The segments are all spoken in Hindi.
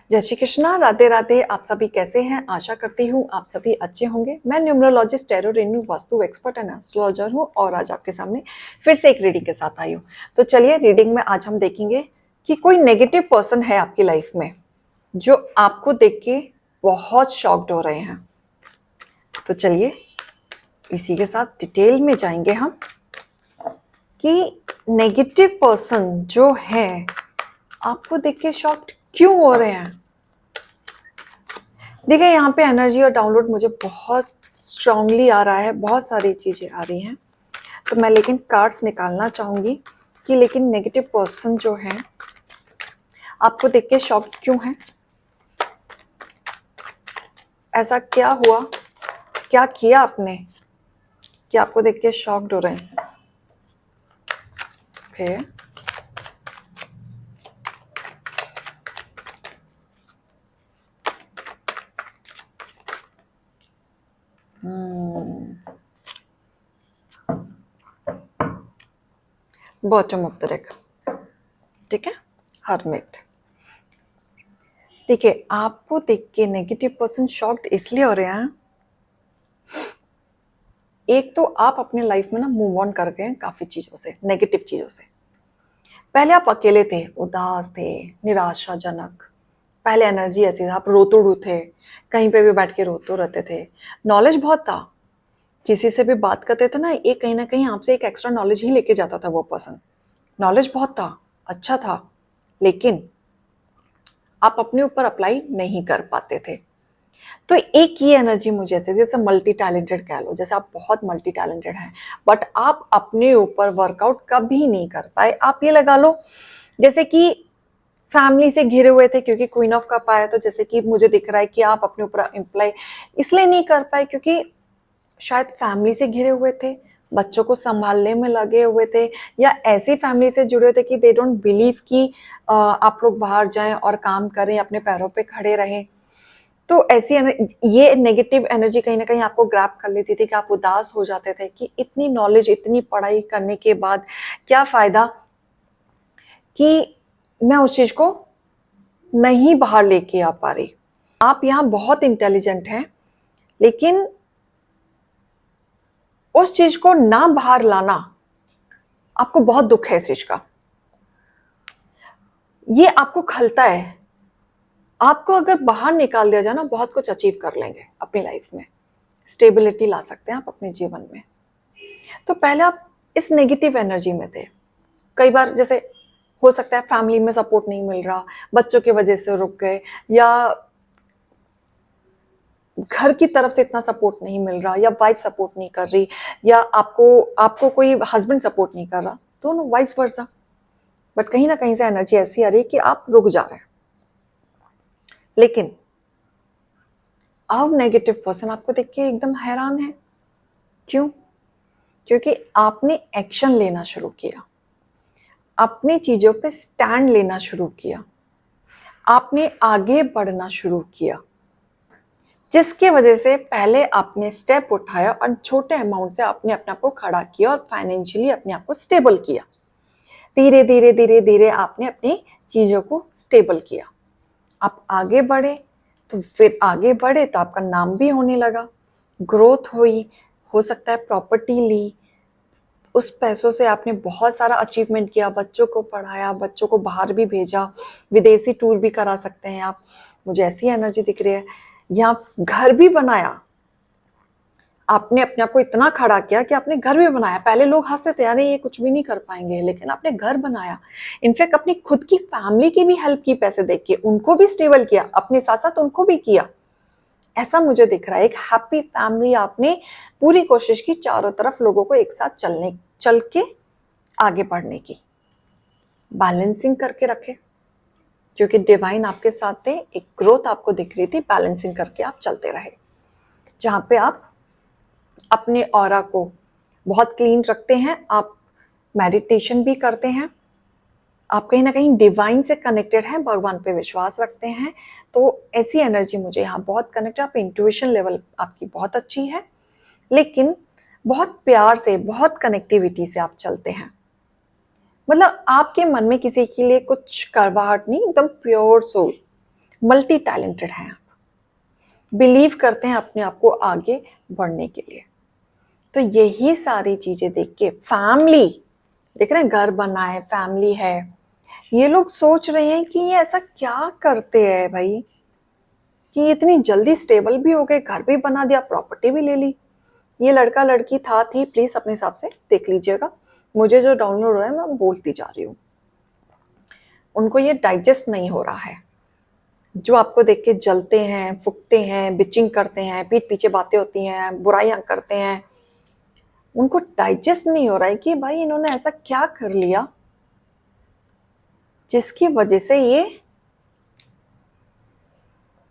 जय श्री कृष्णा, राधे राधे। आप सभी कैसे हैं? आशा करती हूँ आप सभी अच्छे होंगे। मैं numerologist, tarot, Renu, vastu expert and astrologer हूँ और आज आपके सामने फिर से एक रीडिंग के साथ आई हूँ। तो चलिए, रीडिंग में आज हम देखेंगे कि कोई नेगेटिव पर्सन है आपकी लाइफ में जो आपको देख के बहुत शॉक्ड हो रहे हैं। तो चलिए इसी के साथ डिटेल में जाएंगे हम कि नेगेटिव पर्सन जो है आपको देख के शॉक्ड क्यों हो रहे हैं। देखिए, यहाँ पे एनर्जी और डाउनलोड मुझे बहुत स्ट्रांगली आ रहा है, बहुत सारी चीज़ें आ रही हैं। तो मैं लेकिन कार्ड्स निकालना चाहूँगी कि लेकिन नेगेटिव पर्सन जो है आपको देख के शॉक्ड क्यों है, ऐसा क्या हुआ, क्या किया आपने कि आपको देख के शॉक्ड हो रहे हैं। Okay, bottom of the deck, ठीक है, हर्मिट। देखिए, आपको देख के नेगेटिव पर्सन शॉक्ड इसलिए हो रहे हैं, एक तो आप अपने लाइफ में ना मूव ऑन कर गए हैं काफ़ी चीज़ों से, नेगेटिव चीज़ों से। पहले आप अकेले थे, उदास थे, निराशाजनक। पहले एनर्जी ऐसी थी, आप रोतुड़ू थे, कहीं पे भी बैठ के रोते रहते थे। नॉलेज बहुत था, किसी से भी बात करते थे ना, एक कहीं ना कहीं आपसे एक एक्स्ट्रा नॉलेज ही लेके जाता था वो पर्सन। नॉलेज बहुत था, अच्छा था, लेकिन आप अपने ऊपर अप्लाई नहीं कर पाते थे। तो एक ये एनर्जी मुझे ऐसे, जैसे मल्टी टैलेंटेड कह लो, जैसे आप बहुत मल्टी टैलेंटेड हैं बट आप अपने ऊपर वर्कआउट कभी नहीं कर पाए। आप ये लगा लो जैसे कि फैमिली से घिरे हुए थे, क्योंकि क्वीन ऑफ कप आया, तो जैसे कि मुझे दिख रहा है कि आप अपने ऊपर इम्प्लाई इसलिए नहीं कर पाए क्योंकि शायद फैमिली से घिरे हुए थे, बच्चों को संभालने में लगे हुए थे, या ऐसी फैमिली से जुड़े थे कि दे डोंट बिलीव कि आप लोग बाहर जाएं और काम करें, अपने पैरों पे खड़े रहें। तो ऐसी ये नेगेटिव एनर्जी कहीं ना कहीं आपको ग्रैब कर लेती थी कि आप उदास हो जाते थे कि इतनी नॉलेज, इतनी पढ़ाई करने के बाद क्या फायदा कि मैं उस चीज को नहीं बाहर लेके आ पा रही। आप यहाँ बहुत इंटेलिजेंट हैं, लेकिन उस चीज को ना बाहर लाना, आपको बहुत दुख है इस चीज का, ये आपको खलता है। आपको अगर बाहर निकाल दिया जाए ना, बहुत कुछ अचीव कर लेंगे अपनी लाइफ में, स्टेबिलिटी ला सकते हैं आप अपने जीवन में। तो पहले आप इस नेगेटिव एनर्जी में थे। कई बार जैसे हो सकता है फैमिली में सपोर्ट नहीं मिल रहा, बच्चों की वजह से रुक गए, या घर की तरफ से इतना सपोर्ट नहीं मिल रहा, या वाइफ सपोर्ट नहीं कर रही, या आपको आपको कोई हस्बैंड सपोर्ट नहीं कर रहा, दोनों वाइस वर्सा। बट कहीं ना कहीं से एनर्जी ऐसी आ रही है कि आप रुक जा रहे हैं। लेकिन अब नेगेटिव पर्सन आपको देख के एकदम हैरान है। क्यों? क्योंकि आपने एक्शन लेना शुरू किया, अपनी चीजों पे स्टैंड लेना शुरू किया, आपने आगे बढ़ना शुरू किया, जिसके वजह से पहले आपने स्टेप उठाया और छोटे अमाउंट से आपने अपने आप को खड़ा किया और फाइनेंशियली अपने आप को स्टेबल किया। धीरे धीरे धीरे धीरे आपने अपनी चीजों को स्टेबल किया। आप आगे बढ़े, तो फिर आगे बढ़े तो आपका नाम भी होने लगा, ग्रोथ हुई, हो सकता है प्रॉपर्टी ली, उस पैसों से आपने बहुत सारा अचीवमेंट किया, बच्चों को पढ़ाया, बच्चों को बाहर भी भेजा, विदेशी टूर भी करा सकते हैं आप, मुझे ऐसी एनर्जी दिख रही है। या घर भी बनाया, आपने अपने आप को इतना खड़ा किया कि आपने घर भी बनाया। पहले लोग हंसते थे, अरे ये कुछ भी नहीं कर पाएंगे, लेकिन आपने घर बनाया। इनफैक्ट अपनी खुद की फैमिली की भी हेल्प की, पैसे देख के उनको भी स्टेबल किया, अपने साथ साथ उनको भी किया। ऐसा मुझे दिख रहा है, एक हैप्पी फैमिली आपने पूरी कोशिश की, चारों तरफ लोगों को एक साथ चल के आगे बढ़ने की, बैलेंसिंग करके रखे, क्योंकि डिवाइन आपके साथ थे, एक ग्रोथ आपको दिख रही थी, बैलेंसिंग करके आप चलते रहे, जहां पे आप अपने ऑरा को बहुत क्लीन रखते हैं, आप मेडिटेशन भी करते हैं, आप कहीं ना कहीं डिवाइन से कनेक्टेड हैं, भगवान पे विश्वास रखते हैं। तो ऐसी एनर्जी मुझे यहाँ बहुत कनेक्ट है। आप इंट्यूशन लेवल आपकी बहुत अच्छी है, लेकिन बहुत प्यार से, बहुत कनेक्टिविटी से आप चलते हैं। मतलब आपके मन में किसी के लिए कुछ कड़वाहट नहीं, एकदम प्योर सोल, मल्टी टैलेंटेड हैं आप, बिलीव करते हैं अपने आप को आगे बढ़ने के लिए। तो यही सारी चीजें देख के फैमिली, देख रहे हैं घर बना है, फैमिली है, ये लोग सोच रहे हैं कि ये ऐसा क्या करते हैं भाई कि इतनी जल्दी स्टेबल भी हो गए, घर भी बना दिया, प्रॉपर्टी भी ले ली। ये लड़का लड़की थी, प्लीज अपने हिसाब से देख लीजिएगा, मुझे जो डाउनलोड हो रहा है मैं बोलती जा रही हूँ। उनको ये डाइजेस्ट नहीं हो रहा है, जो आपको देख के जलते हैं, फुकते हैं, बिचिंग करते हैं, पीठ पीछे बातें होती हैं, बुराइयां करते हैं, उनको डाइजेस्ट नहीं हो रहा है कि भाई इन्होंने ऐसा क्या कर लिया जिसकी वजह से ये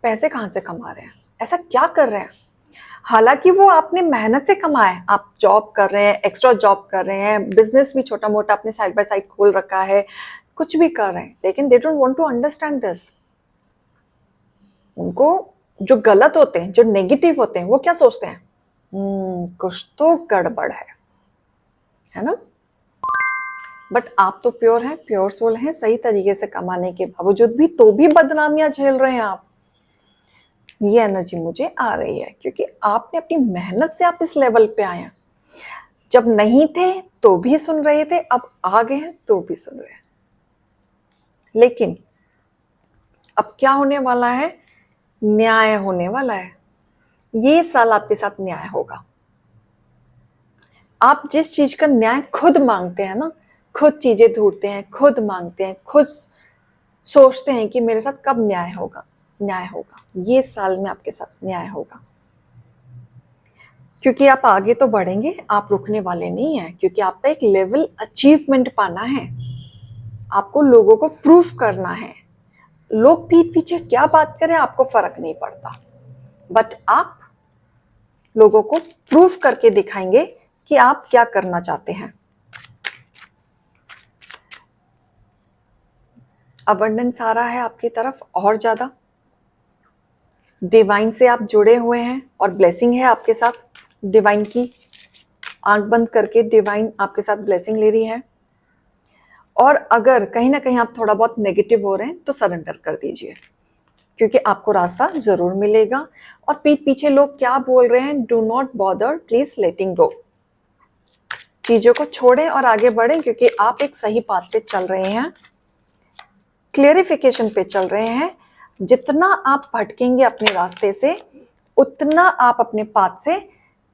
पैसे कहाँ से कमा रहे हैं, ऐसा क्या कर रहे हैं। हालांकि वो आपने मेहनत से कमाए, आप जॉब कर रहे हैं, एक्स्ट्रा जॉब कर रहे हैं, बिजनेस भी छोटा मोटा अपने साइड बाय साइड खोल रखा है, कुछ भी कर रहे हैं, लेकिन they don't want to understand this. उनको जो गलत होते हैं, जो नेगेटिव होते हैं, वो क्या सोचते हैं, कुछ तो गड़बड़ है ना। बट आप तो प्योर हैं, प्योर सोल हैं, सही तरीके से कमाने के बावजूद भी तो भी बदनामियां झेल रहे हैं आप। ये एनर्जी मुझे आ रही है क्योंकि आपने अपनी मेहनत से आप इस लेवल पे आए हैं। जब नहीं थे तो भी सुन रहे थे, अब आ गए हैं तो भी सुन रहे हैं। लेकिन अब क्या होने वाला है, न्याय होने वाला है। ये साल आपके साथ न्याय होगा। आप जिस चीज का न्याय खुद मांगते हैं ना, खुद चीजें ढूंढते हैं, खुद मांगते हैं, खुद सोचते हैं कि मेरे साथ कब न्याय होगा, न्याय होगा। ये साल में आपके साथ न्याय होगा क्योंकि आप आगे तो बढ़ेंगे, आप रुकने वाले नहीं हैं, क्योंकि आपका एक लेवल अचीवमेंट पाना है, आपको लोगों को प्रूफ करना है। लोग पीठ पीछे क्या बात करें आपको फर्क नहीं पड़ता, बट आप लोगों को प्रूफ करके दिखाएंगे कि आप क्या करना चाहते हैं। अबंडेंस आ रहा है आपकी तरफ और ज्यादा, डिवाइन से आप जुड़े हुए हैं और ब्लेसिंग है आपके साथ डिवाइन की। आंख बंद करके डिवाइन आपके साथ ब्लेसिंग ले रही है। और अगर कहीं ना कहीं आप थोड़ा बहुत नेगेटिव हो रहे हैं तो सरेंडर कर दीजिए, क्योंकि आपको रास्ता जरूर मिलेगा। और पीठ पीछे लोग क्या बोल रहे हैं, डू नॉट बॉदर, प्लीज लेटिंग गो। चीजों को छोड़ें और आगे बढ़ें, क्योंकि आप एक सही पाथ पे चल रहे हैं, क्लियरिफिकेशन पे चल रहे हैं। जितना आप भटकेंगे अपने रास्ते से, उतना आप अपने पाथ से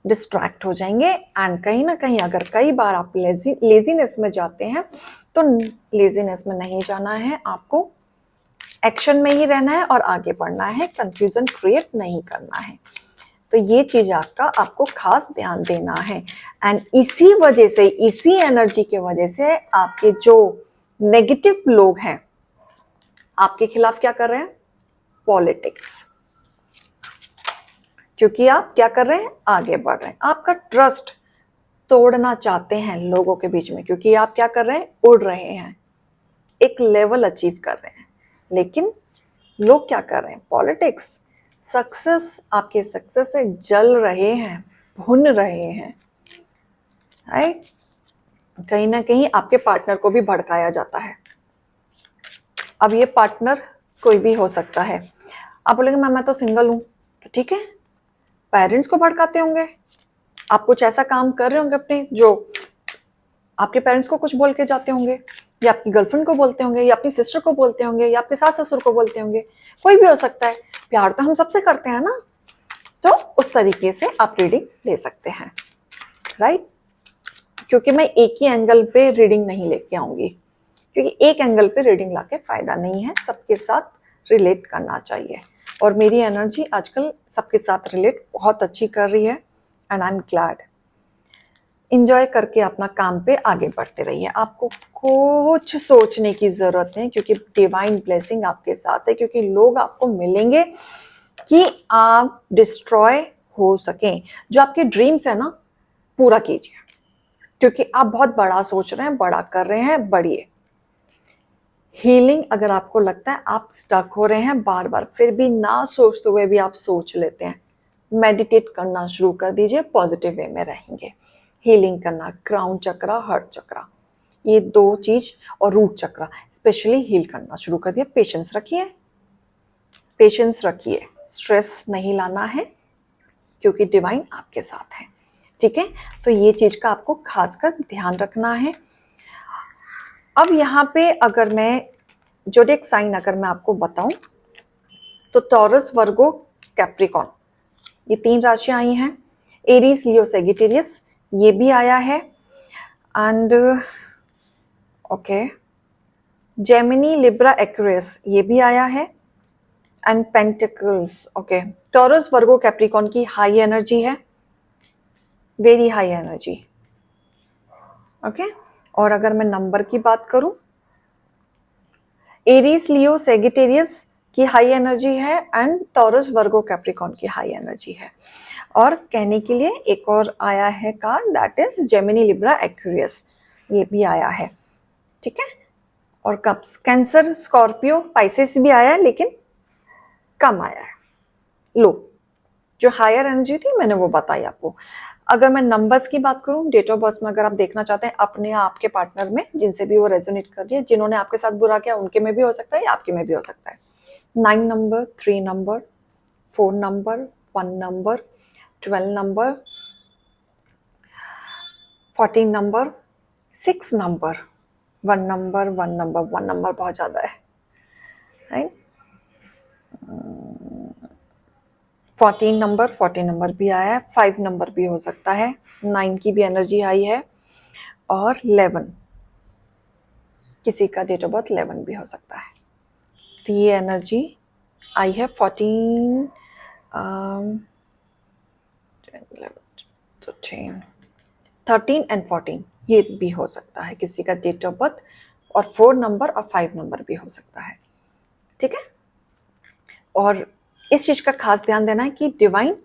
डिस्ट्रैक्ट हो जाएंगे। एंड कहीं ना कहीं अगर कई बार आप लेजीनेस में जाते हैं तो लेजीनेस में नहीं जाना है, आपको एक्शन में ही रहना है और आगे बढ़ना है, कंफ्यूजन क्रिएट नहीं करना है। तो ये चीज आपको खास ध्यान देना है। एंड इसी वजह से, इसी एनर्जी के वजह से आपके जो नेगेटिव लोग हैं आपके खिलाफ क्या कर रहे हैं, पॉलिटिक्स। क्योंकि आप क्या कर रहे हैं, आगे बढ़ रहे हैं, आपका ट्रस्ट तोड़ना चाहते हैं लोगों के बीच में, क्योंकि आप क्या कर रहे हैं, उड़ रहे हैं, एक लेवल अचीव कर रहे हैं। लेकिन लोग क्या कर रहे हैं, पॉलिटिक्स। सक्सेस, आपके सक्सेस से जल रहे हैं, भुन रहे हैं। राइट, कहीं ना कहीं आपके पार्टनर को भी भड़काया जाता है। अब ये पार्टनर कोई भी हो सकता है। आप बोलेंगे मैं तो सिंगल हूं, तो ठीक है, पेरेंट्स को भड़काते होंगे, आप कुछ ऐसा काम कर रहे होंगे अपने जो आपके पेरेंट्स को कुछ बोल के जाते होंगे, या आपकी गर्लफ्रेंड को बोलते होंगे, या अपनी सिस्टर को बोलते होंगे, या आपके सास ससुर को बोलते होंगे, कोई भी हो सकता है। प्यार तो हम सबसे करते हैं ना, तो उस तरीके से आप रीडिंग ले सकते हैं। राइट, क्योंकि मैं एक ही एंगल पे रीडिंग नहीं लेके आऊंगी, क्योंकि एक एंगल पे रीडिंग लाके फायदा नहीं है, सबके साथ रिलेट करना चाहिए। और मेरी एनर्जी आजकल सबके साथ रिलेट बहुत अच्छी कर रही है, and I am glad. Enjoy करके अपना काम पे आगे बढ़ते रहिए, आपको कुछ सोचने की जरूरत नहीं, क्योंकि डिवाइन ब्लेसिंग आपके साथ है। क्योंकि लोग आपको मिलेंगे कि आप डिस्ट्रॉय हो सकें, जो आपके ड्रीम्स है ना, पूरा कीजिए, क्योंकि आप बहुत बड़ा सोच रहे हैं, बड़ा कर रहे हैं, बढ़िए। हीलिंग, अगर आपको लगता है आप स्टक हो रहे हैं बार बार, फिर भी ना सोचते हुए भी आप सोच लेते हैं, मेडिटेट करना शुरू कर दीजिए, पॉजिटिव वे में रहेंगे। हीलिंग करना, क्राउन चक्रा, हार्ट चक्रा, ये दो चीज, और रूट चक्रा स्पेशली हील करना शुरू कर दिया। पेशेंस रखिए, पेशेंस रखिए, स्ट्रेस नहीं लाना है क्योंकि डिवाइन आपके साथ है। ठीक है, तो ये चीज का आपको खासकर ध्यान रखना है। अब यहाँ पे अगर मैं ज़ोडिएक साइन अगर मैं आपको बताऊं तो टॉरस, वर्गो, कैप्रिकॉन, ये 3 राशियां आई हैं। एरीज, लियो, सेजिटेरियस ये भी आया है। And okay, Gemini, Libra, Aquarius ये भी आया है। And pentacles, okay. Taurus, Virgo, Capricorn की हाई एनर्जी है, वेरी हाई एनर्जी। ओके, और अगर मैं नंबर की बात करूं, एरीज, लियो, सेजिटेरियस की हाई एनर्जी है एंड टॉरस, वर्गो, कैप्रिकॉन की हाई एनर्जी है। और कहने के लिए एक और आया है card, that is Gemini, Libra, Aquarius ये भी आया है। ठीक है, और कप्स, कैंसर, स्कॉर्पियो, पाइसेस भी आया है लेकिन कम आया है, लो। जो हायर एनर्जी थी मैंने वो बताई आपको। अगर मैं नंबर्स की बात करूं, डेट ऑफ बर्थ में अगर आप देखना चाहते हैं अपने आपके पार्टनर में जिनसे भी वो रेजोनेट कर रही है, जिन्होंने आपके साथ बुरा किया उनके में भी हो सकता है या आपके में भी हो सकता है। 9 number, 3 number, 4 number, 1 number, 12 number, 14 number, 6 number, 1 number, 1 number, 1 number बहुत ज़्यादा है, राइट। 14 नंबर, 14 नंबर भी आया है, 5 नंबर भी हो सकता है, 9 की भी एनर्जी आई है, और 11, किसी का डेट ऑफ बर्थ 11 भी हो सकता है। तो ये एनर्जी आई है 14, 13 एंड 14 ये भी हो सकता है किसी का डेट ऑफ बर्थ, और 4 नंबर और 5 नंबर भी हो सकता है। ठीक है, और इस चीज का खास ध्यान देना है कि डिवाइन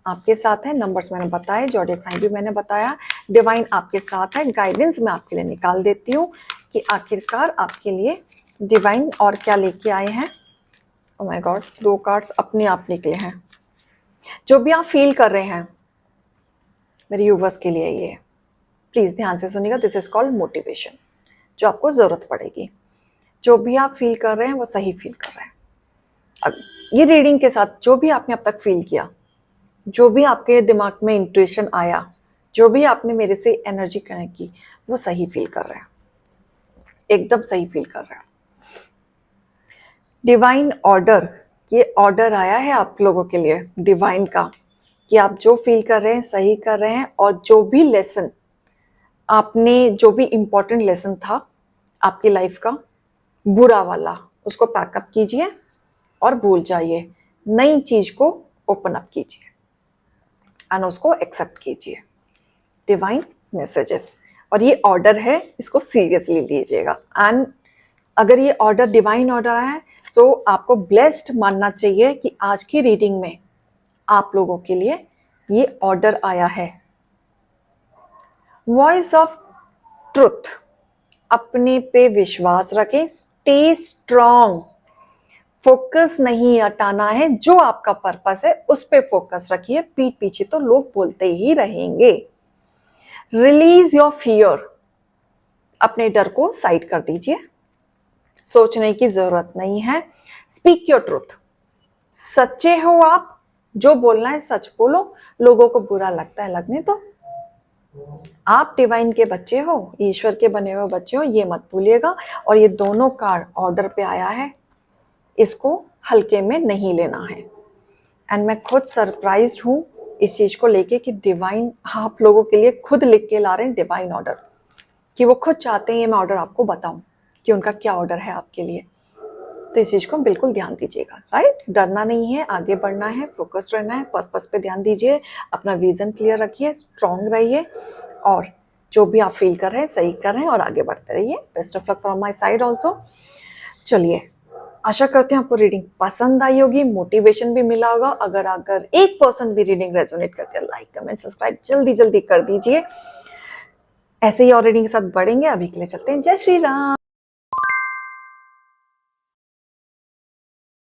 आपके साथ है। नंबर्स मैंने बताए, ज़ोडिएक साइन भी मैंने बताया, डिवाइन आपके साथ है। गाइडेंस मैं आपके लिए निकाल देती हूँ कि आखिरकार आपके लिए डिवाइन और क्या लेके आए हैं। ओह माय गॉड, 2 कार्ड्स अपने आप निकले हैं। जो भी आप फील कर रहे हैं मेरे यूवर्स के लिए, ये प्लीज ध्यान से सुनिएगा, दिस इज कॉल्ड मोटिवेशन, जो आपको जरूरत पड़ेगी। जो भी आप फील कर रहे हैं वो सही फील कर रहे हैं। ये रीडिंग के साथ जो भी आपने अब तक फील किया, जो भी आपके दिमाग में इंट्यूशन आया, जो भी आपने मेरे से एनर्जी कनेक्ट की, वो सही फील कर रहे हैं, एकदम सही फील कर रहे हैं। डिवाइन ऑर्डर, ये ऑर्डर आया है आप लोगों के लिए डिवाइन का, कि आप जो फील कर रहे हैं सही कर रहे हैं। और जो भी लेसन आपने, जो भी इम्पोर्टेंट लेसन था आपकी लाइफ का बुरा वाला, उसको पैकअप कीजिए और भूल जाइए। नई चीज को ओपन अप कीजिए एंड उसको एक्सेप्ट कीजिए। डिवाइन मैसेजेस, और ये ऑर्डर है, इसको सीरियसली लीजिएगा। एंड अगर ये ऑर्डर डिवाइन ऑर्डर है तो आपको ब्लेस्ड मानना चाहिए कि आज की रीडिंग में आप लोगों के लिए ये ऑर्डर आया है। वॉइस ऑफ ट्रुथ, अपने पे विश्वास रखें, स्टे स्ट्रॉन्ग, फोकस नहीं हटाना है, जो आपका पर्पस है उस पे फोकस रखिए। पीठ पीछे तो लोग बोलते ही रहेंगे। रिलीज योर फियर, अपने डर को साइड कर दीजिए, सोचने की जरूरत नहीं है। स्पीक योर ट्रुथ, सच्चे हो आप, जो बोलना है सच बोलो। लोगों को बुरा लगता है लगने तो, आप डिवाइन के बच्चे हो, ईश्वर के बने हुए बच्चे हो, ये मत भूलिएगा। और ये दोनों कार्ड ऑर्डर पे आया है, इसको हल्के में नहीं लेना है। एंड मैं खुद सरप्राइज्ड हूँ इस चीज को लेके कि डिवाइन आप लोगों के लिए खुद लिख के ला रहे हैं डिवाइन ऑर्डर, कि वो खुद चाहते हैं ये मैं ऑर्डर आपको बताऊं कि उनका क्या ऑर्डर है आपके लिए। तो इस चीज को बिल्कुल ध्यान दीजिएगा, राइट। डरना नहीं है, आगे बढ़ना है, फोकस्ड रहना है, पर्पस पे ध्यान दीजिए, अपना विजन क्लियर रखिए, स्ट्रांग रहिए, और जो भी आप फील कर रहे हैं सही कर रहे हैं और आगे बढ़ते रहिए। Best of luck from my side also. चलिए, आशा करते हैं आपको रीडिंग पसंद आई होगी, मोटिवेशन भी मिला होगा। अगर 1% भी रीडिंग रेजोनेट करते हैं, लाइक कमेंट सब्सक्राइब जल्दी जल्दी कर दीजिए। ऐसे ही और रीडिंग के साथ बढ़ेंगे। अभी के लिए चलते हैं, जय श्री राम।